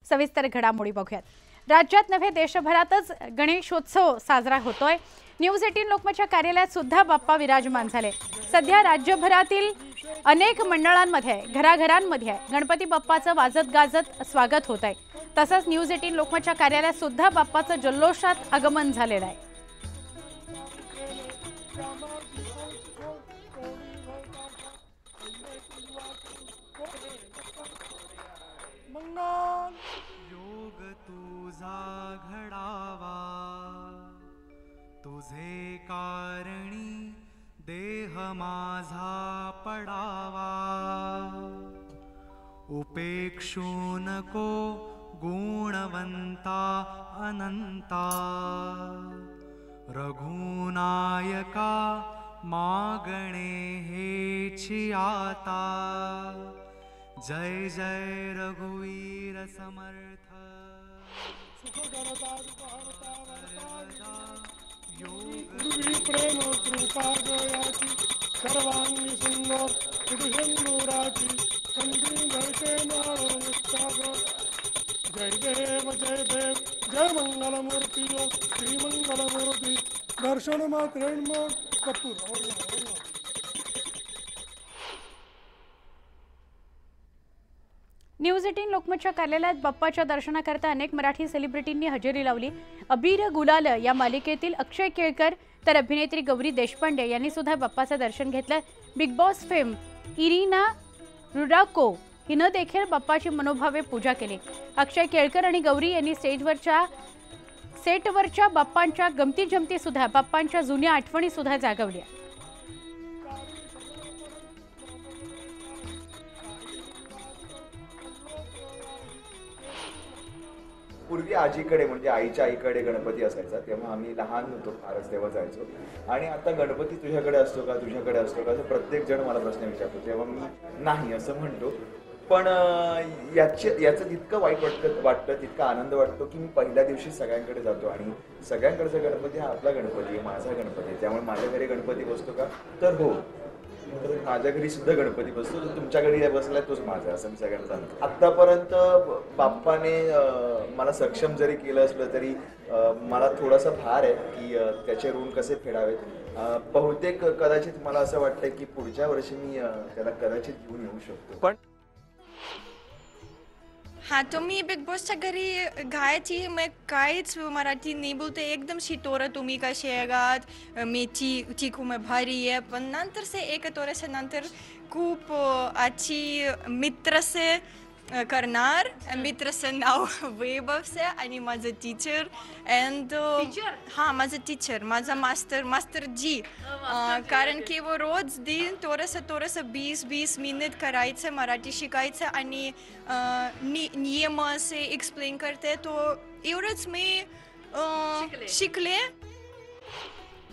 सविस्तर घडामोडी बघूयात। राज्यात नव्हे देशभरातच गणेशोत्सव साजरा होतोय। न्यूज 18 लोकमतच्या कार्यालयात सुद्धा बाप्पा विराजमान झाले। सध्या राज्यभरातील अनेक मंडळांमध्ये घराघरांमध्ये गणपती बाप्पाचं वाजत गाजत स्वागत होत आहे। तसंच न्यूज 18 लोकमतच्या कार्यालयात सुद्धा बाप्पाचं जल्लोषात आगमन झालेलं आहे। योग तुझा घडावा तुझे कारणी देह माझा पडावा उपेक्षू नको गुणवंता अनंता रघुनायका मागणे हेची आता जय जय रघुवीर समर्थ प्रेम कृपा जयाची सर्वांगी सुंदर पुरुषंदुराची कंदी घडते जय देव जय देव जय मंगलमूर्ती श्री मंगलमूर्ती दर्शन मात्रेण कपूर। न्यूज 18 लोकमतच्या कार्यालयात बाप्पाच्या दर्शनाकरता अनेक मराठी सेलिब्रिटींनी हजेरी लावली। अबीर गुलाल या मालिकेतील अक्षय केळकर तर अभिनेत्री गौरी देशपांडे यांनी सुद्धा बाप्पाचं दर्शन घेतलं। बिग बॉस फेम इरिना रुडाको हिनं देखील बाप्पाची मनोभावे पूजा केली। अक्षय केळकर आणि गौरी यांनी सेटवरच्या बाप्पांच्या गमती जमती सुद्धा बाप्पांच्या जुन्या आठवणी सुद्धा जागवल्या। पूर्वी आजीकडे म्हणजे आईच्या आईकडे गणपती असायचा, तेव्हा आम्ही लहान होतो फारच, तेव्हा जायचो। आणि आता गणपती तुझ्याकडे असतो का तुझ्याकडे असतो का असं प्रत्येक जण मला प्रश्न विचारतो, तेव्हा मी नाही असं म्हणतो। पण याचं जितकं वाईट वाटतं तितका आनंद वाटतो की मी पहिल्या दिवशी सगळ्यांकडे जातो आणि सगळ्यांकडचा गणपती हा आपला गणपती आहे, माझा गणपती आहे। त्यामुळे माझ्या घरी गणपती बसतो का तर हो, तर माझ्या घरी सुद्धा गणपती बसतो, तर तुमच्या घरी बसलाय तोच माझा, असं मी सगळ्यांना सांगतो। आतापर्यंत बाप्पाने मला सक्षम जरी केलं असलं तरी मला थोडासा भार आहे की त्याचे ऋण कसे फेडावेत। बहुतेक कदाचित मला असं वाटतं की पुढच्या वर्षी मी त्याला कदाचित घेऊन येऊ शकतो। पण हाँ, तो मी बिग बॉसच्या घरी गायची मैं काहीच मराठी नाही बोलते, एकदम शिटोरं तुम्ही कसे आहात, मी चीकू मैं भारी आहे। पण नंतर से एक थोडेसे नंतर खूप अच्छी मित्र से करणार, मित्राचं नाव वैभव से आणि माझं टीचर अँड हां माझं टीचर माझा मास्टर जी, कारण की वो रोज दिन थोडंसं 20 मिनिट करायचं, मराठी शिकायचं आणि नियम असे एक्सप्लेन करते, तो एवढंच मी शिकले।